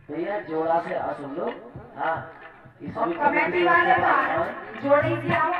भैया जोड़ा से आ सुन लो। हाँ और कमेटी वाले बाहर जोड़ी से आओ।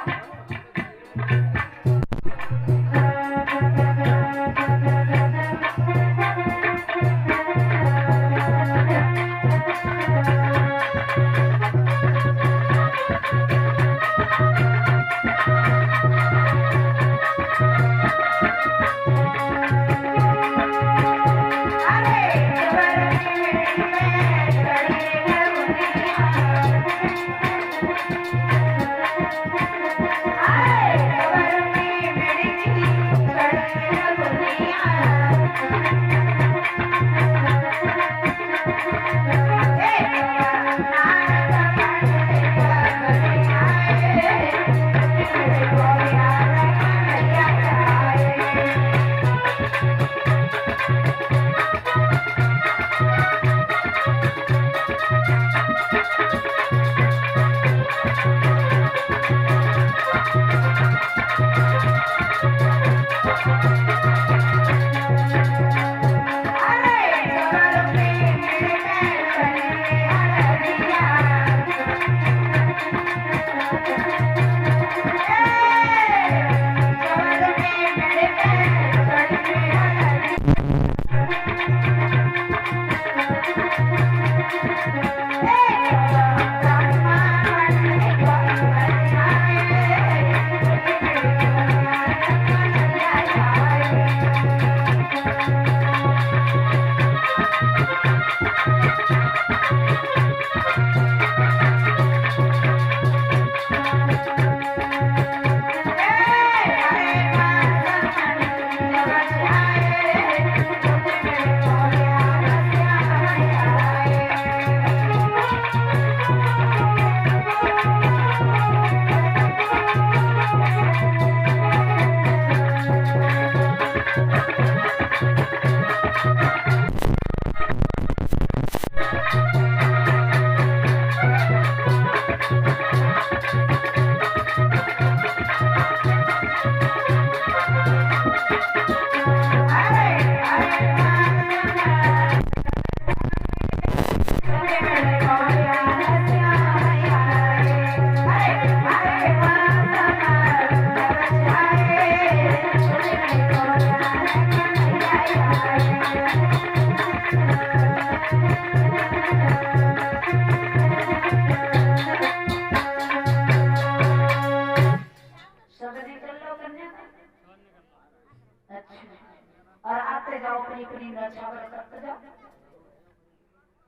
और आते जाओ अपनी अपनी नौछावर करते जाओ।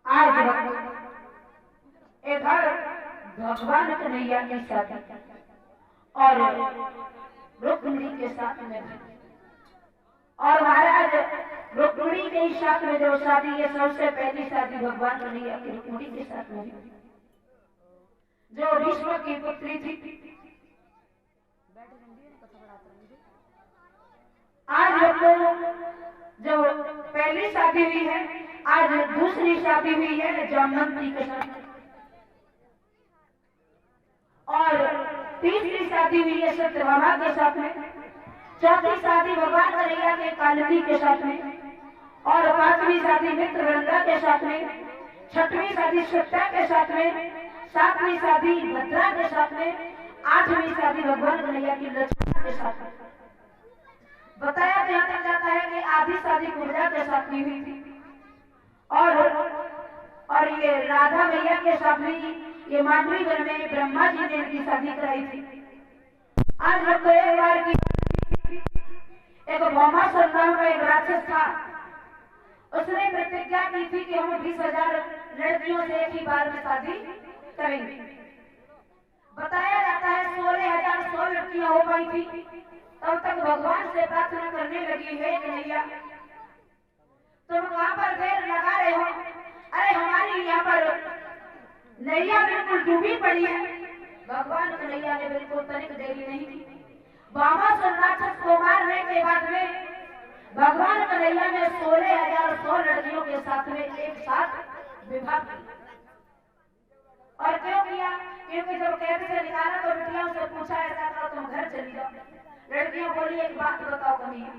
आज इधर भगवान कन्हैया की शादी और रुक्मिणी के साथ में, और महाराज रुक्मिणी के साथ में जो शादी है सबसे पहली शादी भगवान कन्हैया की रुक्मिणी के साथ में जो विश्व की पुत्री थी। आज जो पहली शादी हुई है, आज दूसरी शादी हुई है जामवंती के साथ, और तीसरी शादी हुई है सत्यभामा के साथ में, चौथी शादी भगवान कन्हैया के कालिंदी के साथ में, और पांचवी शादी मित्रवृंदा के साथ में, छठवीं शादी सत्या के साथ में, सातवीं शादी भद्रा के साथ में, आठवीं शादी भगवान कन्हैया की लक्ष्मण के साथ में। बताया यहाँ तक जाता है कि आधी शादी कुब्जा के साथ भी हुई थी, और ये राधा मैया के साथ भी ये मांडवी वन में ब्रह्मा जी ने इनकी शादी कराई थी। आज हम तो एक बार की एक भौमासुर नाम का एक राक्षस था, उसने प्रतिज्ञा की थी कि हम 20,000 लड़कियों से एक ही बार में शादी करेंगे। बताया जाता है 16,100 लड़कियां हो पाई थी। तब तक भगवान से प्रार्थना करने लगी है कन्हैया तुम वहां पर देर लगा रहे हो, अरे हमारी यहाँ पर नैया बिल्कुल डूबी पड़ी है। भगवान कन्हैया ने बिल्कुल तनिक देरी नहीं की। भौमासुर राक्षस को मारने के बाद में भगवान कन्हैया ने 16,100 लड़कियों के साथ में एक साथ विवाह किया। और क्यों किया? क्योंकि जब कैद से निकाला तो बेटियों से पूछा ऐसा करो तुम घर चली जाओ। लड़कियां बोली एक बात बताओ कन्हैया,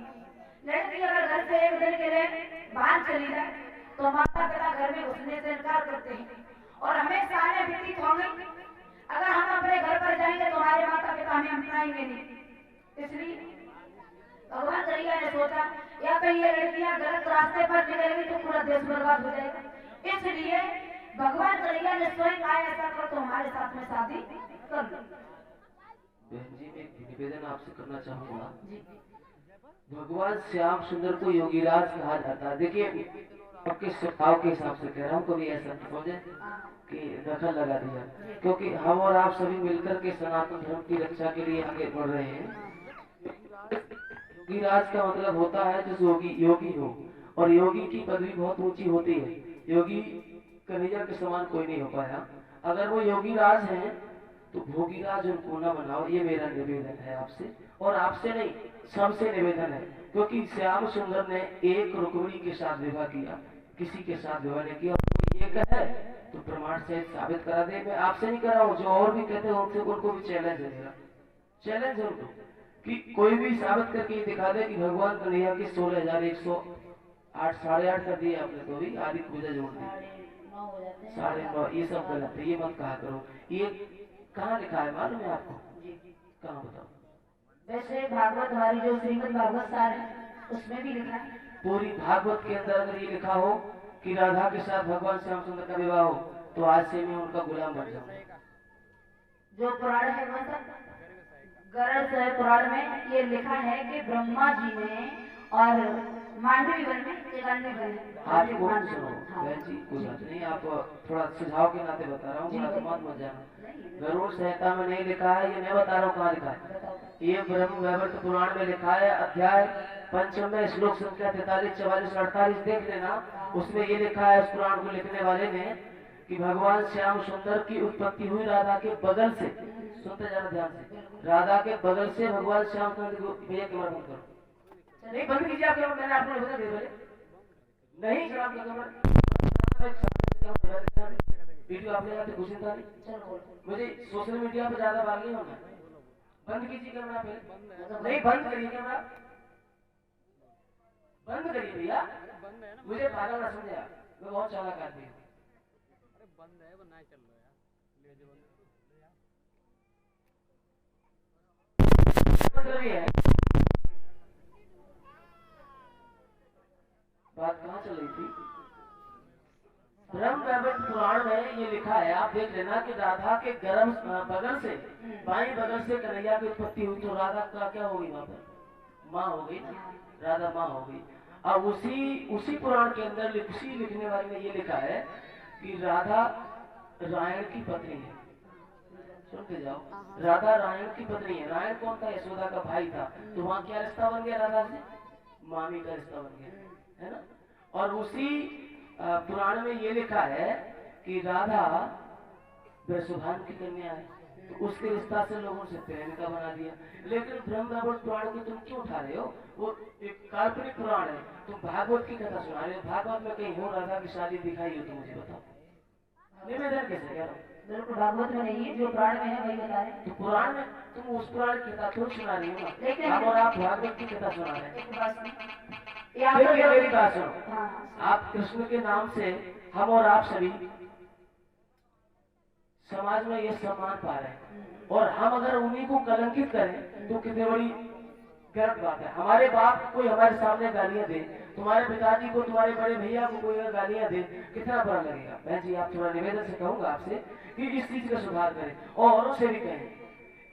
लड़की अगर घर से एक दिन के लिए बाहर चली जाए तो माता पिता घर में घुसने से इनकार करते हैं और हमें सालें व्यतीत होंगे, अगर हम अपने घर पर जाएंगे तो हमारे माता पिता हमें अपनाएंगे नहीं। इसलिए भगवान कन्हैया ने सोचा या कहीं ये लड़कियां गलत रास्ते पर निकलेंगी तो पूरा देश बर्बाद हो जाएगा। इसलिए भगवान कन्हैया ने स्वयं आया ऐसा कर तो हमारे साथ में शादी कर लो। बहन जी, मैं एक निवेदन आपसे करना चाहूंगा। भगवान श्याम सुंदर को योगीराज कहा जाता है। देखिए, आपके स्वभाव के हिसाब से कह रहा हूँ, कभी ऐसा नहीं समझे कि दखल लगा दिया, क्योंकि हम और आप सभी मिलकर के सनातन धर्म की रक्षा के लिए आगे बढ़ रहे हैं। योगीराज का मतलब होता है जिस योगी हो, और योगी की पदवी बहुत ऊंची होती है। योगी कन्हैया के समान कोई नहीं हो पाया। अगर वो योगीराज हैं तो भोगीराज उनको न बनाओ, ये मेरा निवेदन है आपसे, और आपसे नहीं सबसे निवेदन है। क्योंकि श्याम सुंदर ने एक रुक्मिणी के साथ विवाह किया, किसी के साथ विवाह नहीं किया। ये कहे तो प्रमाण सहित साबित करा दे। मैं आपसे नहीं कर रहा हूँ, जो और भी कहते हैं उनसे, उनको भी चैलेंज है मेरा, चैलेंज है उनको कि कोई भी साबित करके दिखा दे कि भगवान कन्हैया की 16,108 8.5 कर दिए आपने, तो भी आदि पूजा जोड़ दी 9.5, ये सब गलत है, ये मत कहा करो। ये कहाँ लिखा है मालूम है आपको? कहाँ बताओ? वैसे भागवत हमारी जो श्रीमद् भागवत सार है उसमें भी लिखा है। पूरी भागवत के अंदर अगर ये लिखा हो कि राधा के साथ भगवान श्याम सुंदर का विवाह हो, तो आज से मैं उनका गुलाम बन जाऊँ। जो पुराण है मतलब गरुड़ पुराण में ये लिखा है कि ब्रह्मा जी ने और मांडवी वन में एक अन्य वन है। आप कौन सुनो बहन जी, कोई बात नहीं, आप थोड़ा सुझाव के नाते बता रहा हूँ, मत जाना। गरुड़ संहिता में नहीं लिखा है, ये मैं बता रहा हूँ कहाँ लिखा है। ये ब्रह्म वैवर्त पुराण में लिखा है, अध्याय 5 में श्लोक संख्या 43, 44, 48 देख लेना। उसमें ये लिखा है, उस पुराण को लिखने वाले ने, कि भगवान श्याम सुंदर की उत्पत्ति हुई राधा के बगल से। सुनते जाना ध्यान से, राधा के बगल से भगवान श्याम सुंदर को। भैया कैमरा बंद करो, नहीं बंद कीजिए आप कैमरा, मैंने आपको बता दिया नहीं सर, आप कैमरा वीडियो आपने यहाँ पे घुसे था नहीं, मुझे सोशल मीडिया पे ज्यादा बात नहीं होना। बंद कीजिए कैमरा पहले, नहीं बंद करिए कैमरा, बंद करिए भैया, मुझे पागल ना समझे आप, मैं बहुत चालाक आदमी हूँ। बंद है वो ना चल रहा है, है बात कहाँ चल रही थी? ब्रह्म वैवर्त पुराण में ये लिखा है, आप देख लेना कि राधा के गर्भ बगल से, बाएं बगल से कन्हैया की उत्पत्ति हुई, तो राधा का क्या होगी वहां पर? माँ हो गई ना, राधा माँ हो गई। अब उसी पुराण के अंदर उसी लिखने वाले ने ये लिखा है कि राधा रायण की पत्नी है। सुनते जाओ, राधा रायण की पत्नी है। रायण कौन था? यशोदा का भाई था। तो वहाँ क्या रिश्ता बन गया? राधा से मामी का रिश्ता बन गया, है ना। और उसी पुराण में ये लिखा है कि राधा वृषभान की कन्या है, तो उसके रिश्ता से लोगों से प्रेम का बना दिया। लेकिन ब्रह्म वैवर्त पुराण को तुम क्यों उठा रहे हो? वो एक काल्पनिक पुराण है, तुम भागवत की कथा सुना रहे हो। भागवत में कहीं हो राधा की शादी दिखाई हो तो मुझे बताओ। निवेदन कैसे कह रहा हूँ? बिल्कुल भागवत में नहीं है, जो पुराण में है वही बता रहे हैं। तो पुराण में तुम उस पुराण की कथा थोड़ी सुना रही हो ना, लेकिन हम और आप भागवत की कथा सुना रहे हैं। मेरी बात सुनो, आप कृष्ण के नाम से हम और आप सभी समाज में ये सम्मान पा रहे हैं, और हम अगर उन्हीं को कलंकित करें तो कितनी बड़ी गलत बात है। हमारे बाप कोई हमारे सामने गालियां दे, तुम्हारे पिताजी को, तुम्हारे बड़े भैया को कोई गालियां दे, कितना बुरा लगेगा। बहन जी, आप थोड़ा निवेदन से कहूंगा आपसे कि इस चीज का सुधार करें, और औरों से भी कहें।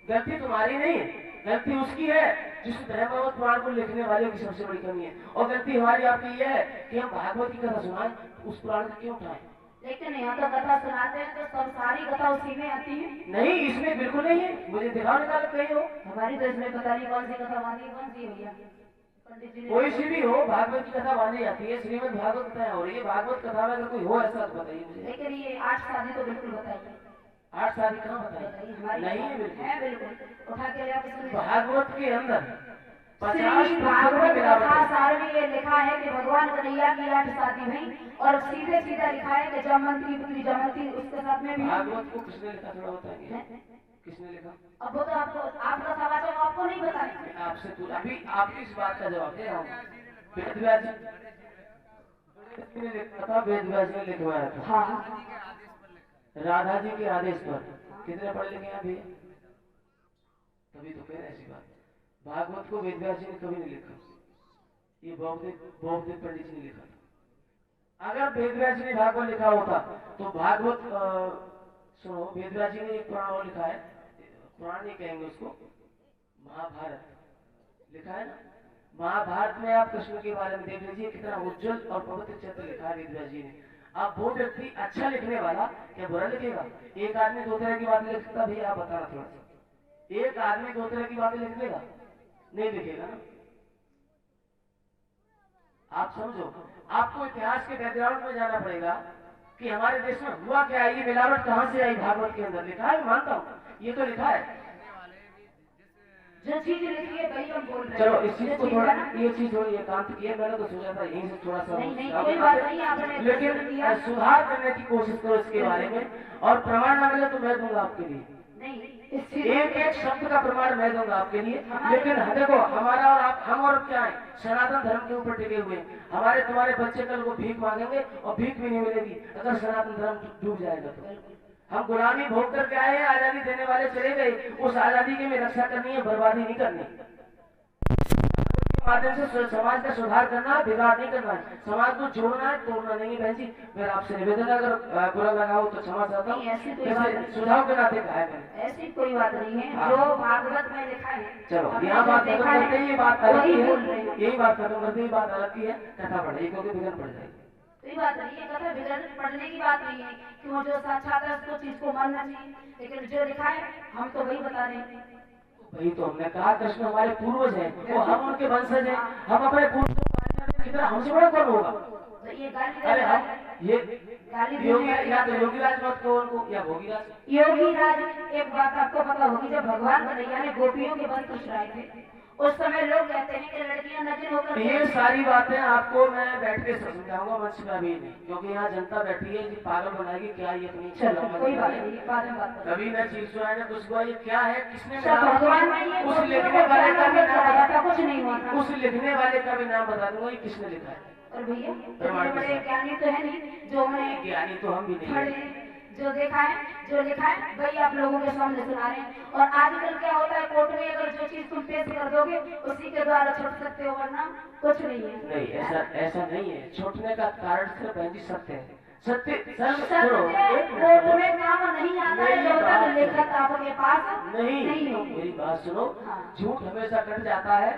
गलती तुम्हारी नहीं है, गलती उसकी है जिस ब्रह्मवत पुराण को लिखने वाले की सबसे बड़ी कमी है। और गलती हमारी आपकी ये है कि हम भागवत की कथा सुनाएं, उस पुराण को क्यों उठाएं? लेकिन यहाँ तो कथा सुनाते हैं तो सब सारी कथा उसी में आती है। नहीं, इसमें बिल्कुल नहीं है, मुझे दिखाओ निकाल कहीं हो। हमारी तो इसमें पता नहीं कौन सी कथा बांधी, कौन सी भैया कोई सी भी हो, भागवत की कथा बांधी जाती है, श्रीमद् भागवत कथा हो रही है। भागवत कथा में अगर कोई हो ऐसा तो बताइए मुझे। लेकिन ये 8 शादी तो बिल्कुल बताइए। 8 शादी कहाँ बताइए? नहीं है, बिल्कुल उठा के ले। भागवत के अंदर 50 भागवत कथा सार में ये लिखा है कि भगवान कन्हैया की 8 शादी हुई, और सीधे सीधा लिखा है कि जमंती पुत्री जमंती उसके साथ में भी। भागवत को किसने लिखा थोड़ा बताएंगे? किसने लिखा? अब वो तो आपको, आप कथावाचक आपको नहीं बताएंगे। आपसे अभी आपकी इस बात का जवाब दे रहा हूँ। वेदव्यास ने लिखा था, वेद व्यास ने लिखवाया था। हाँ राधा जी के आदेश पर। कितने पढ़े लिखे हैं भैया? तभी तो कह रहे हैं ऐसी बात। भागवत को वेद व्यास जी ने कभी नहीं लिखा, ये बहुत पंडित जी ने लिखा था। अगर वेद व्यास जी ने भागवत लिखा होता तो भागवत सुनो, वेद व्यास जी ने एक पुराण और लिखा है, पुराण नहीं कहेंगे उसको, महाभारत लिखा है ना। महाभारत में आप कृष्ण के बारे में देख लीजिए, कितना उज्जवल और पवित्र चरित्र लिखा है वेद व्यास जी ने। आप वो व्यक्ति अच्छा लिखने वाला क्या बुरा लिखेगा? एक आदमी दो तरह की बातें लिख सकता, भैया आप बताना थोड़ा सा। एक आदमी दो तरह की बातें लिख देगा? नहीं लिखेगा ना। आप समझो, आपको इतिहास के बैकग्राउंड में जाना पड़ेगा कि हमारे देश में हुआ क्या है, ये मिलावट कहां से आई। भागवत के अंदर लिखा है, मानता हूं, ये तो लिखा है। जो चीज लिखी है वही हम बोल रहे हैं। चलो इस चीज को थोड़ा, ये चीज थोड़ी एकांत की है, मैंने तो सोचा था यहीं से थोड़ा सा, कोई बात नहीं, आपने लेकिन सुधार करने की कोशिश करो इसके बारे में। और प्रमाण ना मिले तो मैं दूंगा आपके लिए, एक एक शब्द का प्रमाण मैं दूंगा आपके लिए। लेकिन देखो, हमारा और आप, हम और क्या है, सनातन धर्म के ऊपर टिके हुए। हमारे तुम्हारे बच्चे कल को भीख मांगेंगे और भीख भी नहीं मिलेगी अगर सनातन धर्म डूब जाएगा तो। हम गुलामी भोग करके आए हैं, आजादी देने वाले चले गए, उस आजादी की में रक्षा करनी है, बर्बादी नहीं करनी। माध्यम से समाज का सुधार करना है, बिगाड़ नहीं करना है। समाज को जोड़ना है, तोड़ना नहीं है। बहन जी मेरा आपसे निवेदन, अगर बुरा लगा हो तो क्षमा चाहता हूँ, सुझाव के नाते कहा है मैंने। ऐसी कोई बात नहीं है, जो भागवत में लिखा है। चलो यहाँ बात खत्म करते हैं, ये बात अलग की है, यही बात खत्म करते हैं, बात अलग की है। कथा पढ़े क्योंकि बिगड़ पड़ जाएगी। कोई बात नहीं है, कथा बिगड़ पढ़ने की बात नहीं है कि वो जो साक्षात है उसको चीज को मानना चाहिए, लेकिन जो लिखा है हम तो वही बता रहे हैं। वही तो हमने कहा, कृष्ण हमारे पूर्वज हैं, वो हम उनके वंशज हैं। हम अपने पूर्वजों को कितना, हमसे बड़ा कौन होगा? तो ये गाली, अरे हम ये योगी, या तो योगीराज मत कहो उनको, या भोगीराज। योगीराज, एक बात आपको पता होगी, जब भगवान कन्हैया ने गोपियों के वस्त्र चुराए थे उस समय लोग कहते हैं कि लड़कियां नग्न होकर, ये सारी बातें आपको मैं बैठ के समझाऊंगा, मंच में अभी नहीं, क्योंकि यहाँ जनता बैठी है, पागल बनाएगी क्या ये अपनी। चलो कोई बात नहीं, बाद में बात करेंगे। कभी न चीज सुना ने कुछ हुआ, ये क्या है, किसने भगवान उस लिखने वाले का भी नाम, कुछ नहीं हुआ था, उस लिखने वाले का भी नाम बता दूंगा, ये किसने लिखा है। और भैया इतने बड़े ज्ञानी तो है नहीं, जो हमें ज्ञानी तो हम भी नहीं है, जो देखा है, जो लिखा है वही आप लोगों के सामने सुना रहे हैं। और आजकल क्या होता है, कोर्ट में अगर जो चीज तुम पेश कर दोगे उसी के द्वारा छोड़ सकते हो, वरना कुछ नहीं है। नहीं, ऐसा नहीं है। छोड़ने का कारण सिर्फ बहन जी सत्य है। सत्य कोर्ट में काम नहीं आता है जब तक लेखक आपके पास नहीं हो। मेरी बात सुनो, झूठ हमेशा कट जाता है।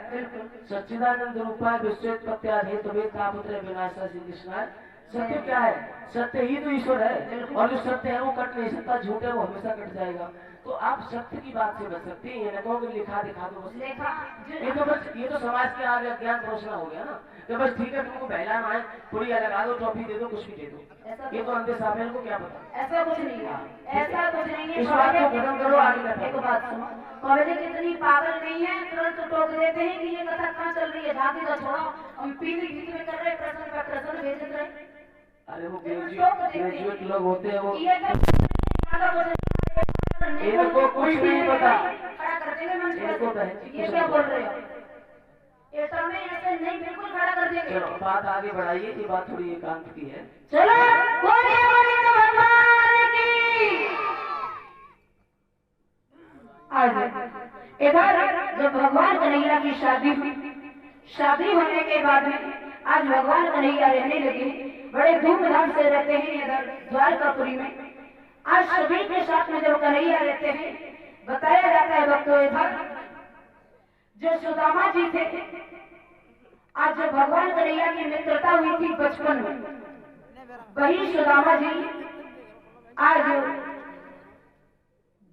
सच्चिदानंद रूपाय विश्वोत्पत्त्यादि तवेद तापत्रय विनाशा श्री कृष्णाय। सत्य क्या है? सत्य ही तो ईश्वर है, और जो सत्य है वो कट नहीं सकता, झूठ है वो हमेशा कट जाएगा। तो आप सत्य की बात से बच सकते हैं, ये न कहो कि लिखा दिखा दो बस। ये तो समाज के आगे अज्ञान घोषणा हो गया ना, कि बस ठीक है तुमको बहलाना है, पुड़िया लगा दो, टॉफी दे दो, कुछ भी दे दो। ये तो अंधे साफे को क्या पता। ऐसा कुछ नहीं है, ऐसा कुछ नहीं है। इस बात को खत्म करो, आगे कथा। एक बात सुनो, पब्लिक इतनी पागल नहीं है, तुरंत टोक देते हैं कि ये कथा कहाँ चल रही है, झांकी तो छोड़ो, हम पीने में कर रहे प्रश्न पर प्रश्न भेज रहे। अरे वो ग्रेजुएट लोग होते हैं, वो इनको कुछ नहीं पता। ये क्या बोल रहे हो? ये समय ऐसे नहीं, बिल्कुल खड़ा कर देंगे। चलो बात आगे बढ़ाइए, ये बात थोड़ी एकांत की है। चलो बोलिए गोविंद भगवान की। आज इधर जब भगवान कन्हैया की शादी हुई, शादी होने के बाद में आज भगवान कन्हैया रहने लगे, बड़े धूमधाम से रहते हैं इधर द्वारकापुरी में। आज सभी के साथ में जब कन्हैया रहते हैं, बताया जाता है भक्तों, इधर जो सुदामा जी थे, आज जो भगवान कन्हैया की मित्रता हुई थी बचपन में, वही सुदामा जी आज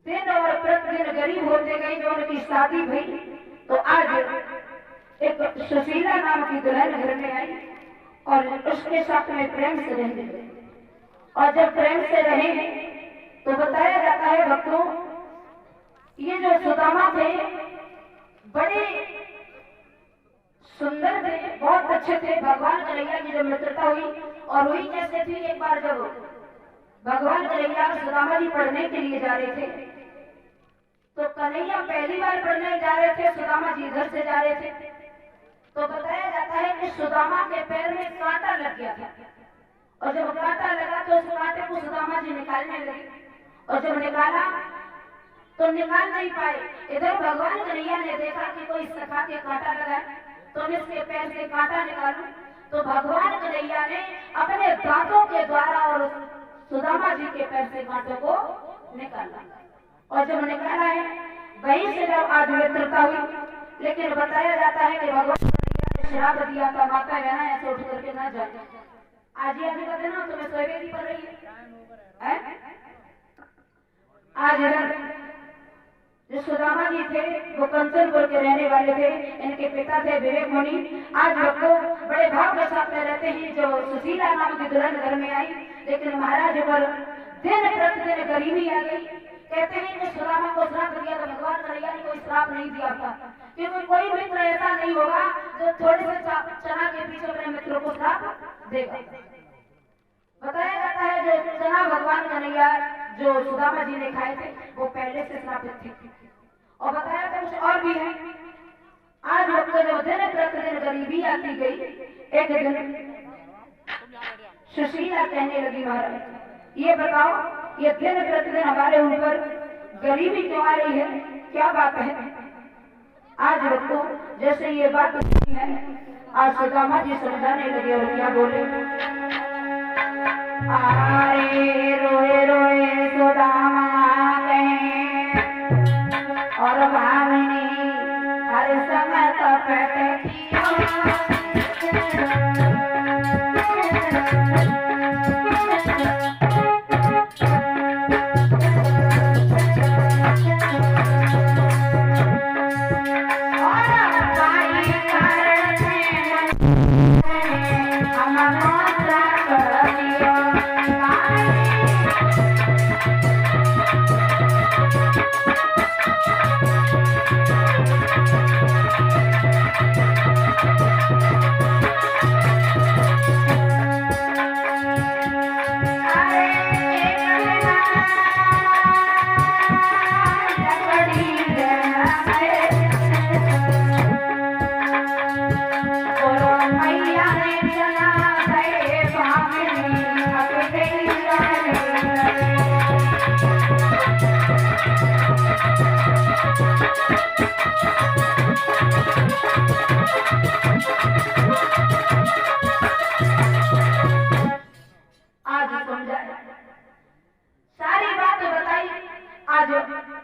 दिन और प्रतिदिन गरीब होते गए। जो उनकी शादी हुई तो आज एक सुशीला नाम की दुल्हन घर में आई और उसके साथ में प्रेम से रहने लगे। और जब प्रेम से रहे तो बताया जाता है भक्तों, ये जो सुदामा थे बड़े सुंदर थे, बहुत अच्छे थे। भगवान कन्हैया की जब मित्रता हुई और हुई कैसे थी, एक बार जब भगवान कन्हैया सुदामा जी पढ़ने के लिए जा रहे थे, तो कन्हैया पहली बार पढ़ने जा रहे थे, सुदामा जी घर से जा रहे थे, तो बताया जाता है कि सुदामा के पैर में कांटा लग गया था। और जब कांटा लगा तो उस कांटे को सुदामा जी निकालने लगे, और जब निकाला तो निकाल नहीं पाए। इधर भगवान कन्हैया ने देखा कि कोई सखा के कांटा लगा है, तो मैं इसके पैर से कांटा निकालूं। तो भगवान कन्हैया ने अपने दांतों के द्वारा और सुदामा जी के पैर से कांटों को निकाला, और जब निकाला है वहीं से जब आज मित्रता हुई। लेकिन बताया जाता है कि भगवान कन्हैया ने श्राप दिया था, माता बहना ऐसे उठ करके ना जाए। आज ही का दिन हो, तुम्हें सोए भी पड़ रही है। आज जो सुदामा जी थे वो कंचनपुर के रहने वाले थे, इनके पिता थे विवेक मुनि। आज वो बड़े भाव के साथ में रहते हैं। जो सुशीला नाम की दुल्हन घर में आई, लेकिन महाराज पर दिन प्रतिदिन गरीबी आ गई। कहते हैं कि सुदामा को श्राप दिया तो भगवान कन्हैया ने कोई श्राप नहीं दिया था, क्योंकि कोई मित्र ऐसा नहीं होगा जो थोड़े से चना के पीछे अपने मित्रों को श्राप देगा। बताया जाता है जो चना भगवान कन्हैया जो सुदामा जी ने खाए थे वो पहले से श्रापित थे, और बताया था कुछ और भी है। आज वक्त जो दिन प्रतिदिन गरीबी आती गई, एक दिन सुशीला कहने लगी, महाराज ये बताओ ये दिन प्रतिदिन हमारे ऊपर गरीबी क्यों आ रही है, क्या बात है। आज वक्त जैसे ये बात है, आज सुदामा जी समझाने लगे, और क्या बोले। आरे रोए रोए सुदामा कहे, और भामिनी हर समय तपट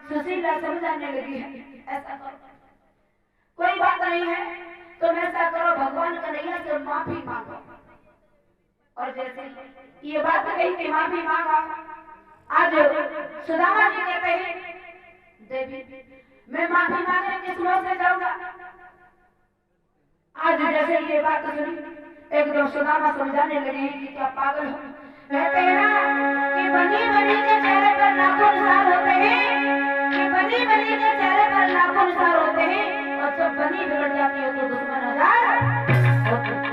सुशीला समझाने लगी है। ऐसा करो, कोई बात नहीं है, तुम ऐसा करो भगवान कन्हैया से माफी मांगो। और जैसे ये बात कही कि माफी मांगा, आज सुदामा जी कहते हैं देवी मैं माफी मांगने किस मुंह से जाऊंगा। आज जैसे ये बात सुनी, एकदम सुदामा समझाने लगे कि क्या पागल हो। कहते हैं ना कि बनी बनी के चेहरे पर नाखून निशान होते हैं, कि बनी बनी के चेहरे पर नाखून निशान होते हैं, और जब बनी बिगड़ जाती है तो दुश्मन हजार होते हैं।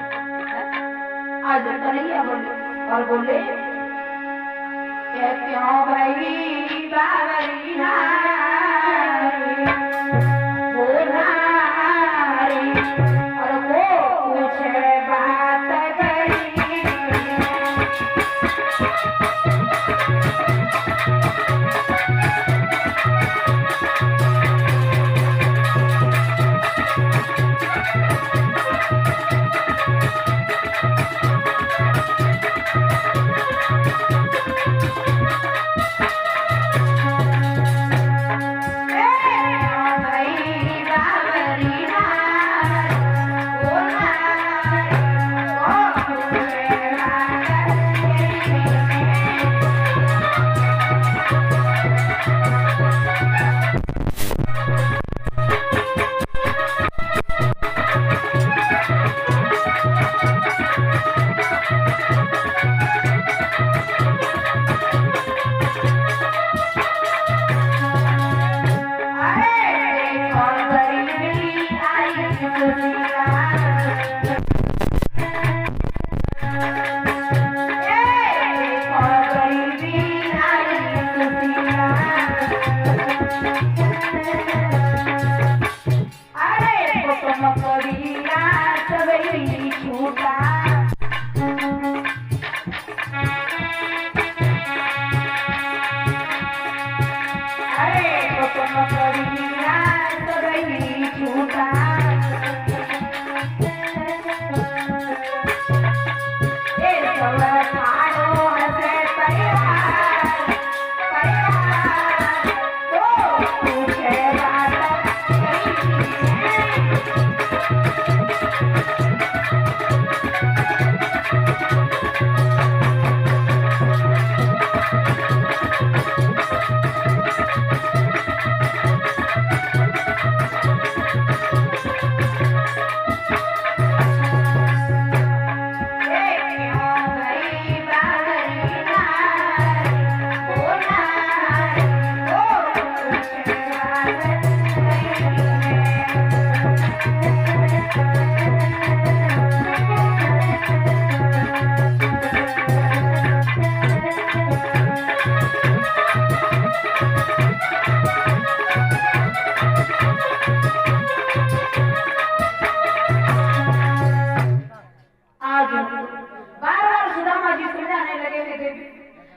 आज कन्हैया बोले और बोले क्यों भाई बावरी नारी वो नारी, और वो पूछे बात करी।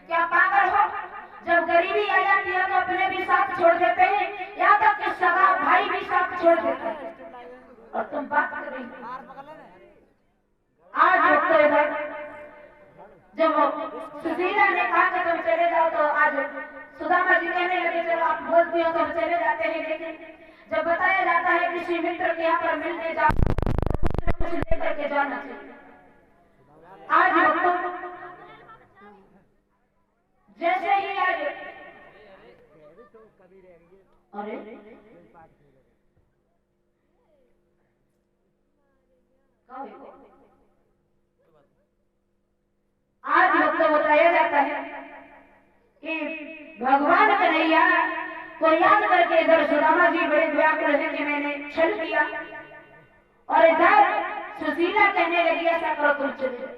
क्या पागल हो? जब गरीबी आ जाती है तो अपने भी साथ छोड़ देते हैं, यहाँ तक कि सगा भाई भी साथ छोड़ देता है। और तुम बात कर रही हो आज तो इधर जब सुशीला ने कहा कि तुम चले जाओ तो आज सुदामा जी कहने लगे चलो आप बोलती हो तो हम चले जाते हैं, लेकिन जब बताया जाता है किसी मित्र के यहाँ पर मिलने जाओ तो कुछ लेकर के जाना चाहिए। आज तो जैसे ही आज अरे आज लोग को बताया जाता है कि भगवान कन्हैया को याद करके इधर सुदामा जी बड़े व्याकुल है कि मैंने छल किया, और इधर सुशीला कहने लगी ऐसा करो तुम चले जाओ।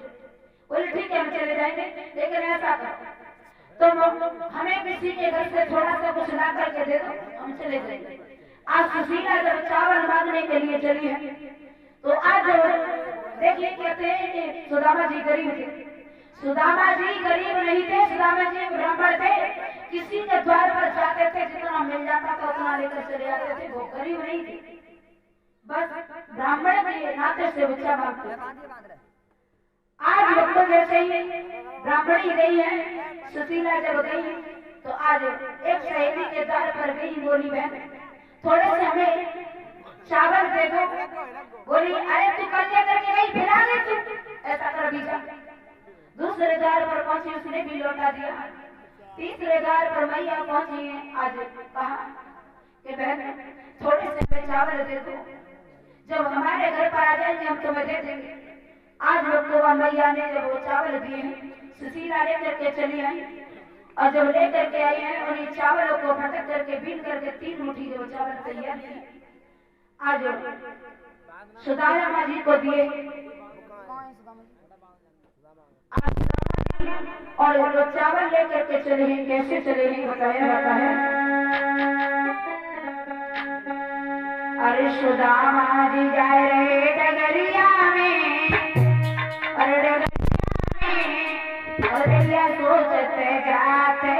बोले ठीक है हम चले जाएंगे, लेकिन ऐसा करो तुम हमें किसी के घर से थोड़ा सा कुछ ला करके दे दो, हम चले जाएंगे। आज सुशीला जब चावल मांगने के लिए चली है तो आज देखिए कहते हैं कि सुदामा जी गरीब थे। सुदामा जी गरीब नहीं थे, सुदामा जी ब्राह्मण थे। किसी के द्वार पर जाते थे, जितना मिल जाता था उतना लेकर चले जाते थे। वो गरीब नहीं थे, बस ब्राह्मण के नाते से बच्चा मांगते थे। आज लोग तो जैसे ही ब्राह्मणी गई है, सुशीला जब गई तो आज एक सहेली के द्वार पर गई, बोली बहन थोड़े से हमें चावल दे दो। बोली अरे तू कल लेकर के गई फिरा दे तू, ऐसा कर बीजा। दूसरे द्वार पर पहुंची, उसने भी लौटा दिया। तीसरे द्वार पर मैया पहुंची है, आज कहा कि बहन थोड़े से हमें चावल दे दो, जब हमारे घर पर आ जाएंगे हम तुम्हें दे देंगे। आज लोग तो मैया ने जब वो चावल दिए सुशीला लेकर के चली आई, और जब लेकर के आई है और ये चावलों को फटक करके बीन करके 3 मुट्ठी जो चावल तैयार किए आज सुदामा जी को दिए। और वो चावल लेकर के चले हैं, कैसे चले हैं बताया जाता है। अरे सुदामा जी जाए रहे डगरिया में, और डगरिया में और भैया सोचते जाते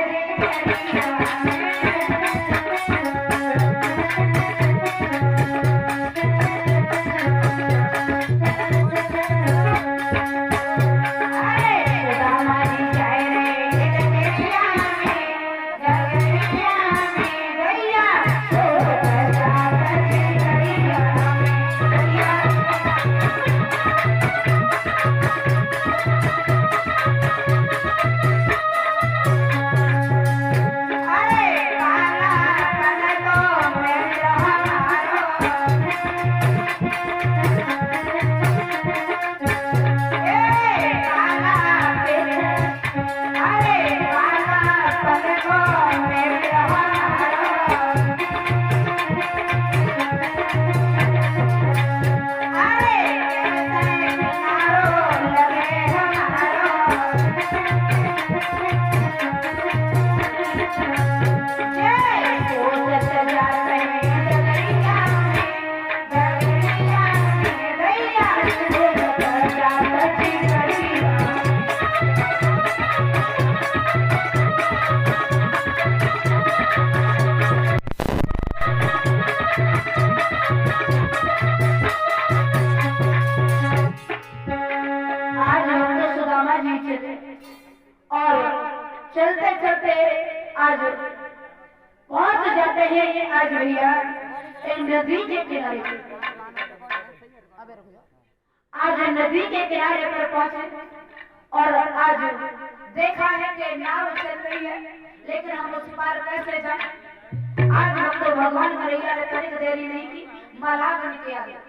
चलते चलते आज पहुंच जाते हैं आज भैया एक नदी के किनारे। आज नदी के किनारे पर पहुंचे और आज देखा है कि नाव चल रही है, लेकिन हम उस पार कैसे जाएं। आज हम तो भगवान कन्हैया ने तनिक देरी नहीं की, माला बन के आ गया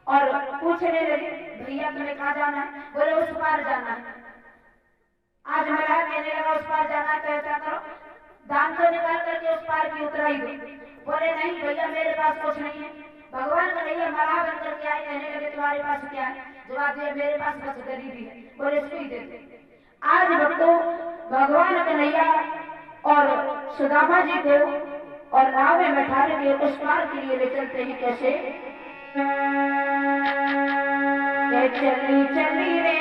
और पूछने लगे भैया तुम्हें कहाँ जाना है? बोले उस पार जाना है। आज मल्हार कहने लगा उस पार जाना तो ऐसा करो दान तो निकाल करके उस पार की उतराई दो। बोले नहीं भैया मेरे पास कुछ नहीं है। भगवान कन्हैया मल्हार बन करके आए, कहने लगे तुम्हारे पास क्या है? जवाब दिया मेरे पास बस गरीबी है। बोले सुई दे दे। आज भक्तों भगवान कन्हैया और सुदामा जी को और नाव में बैठाने के उस पार के लिए ले चलते हैं। कैसे चली चली रे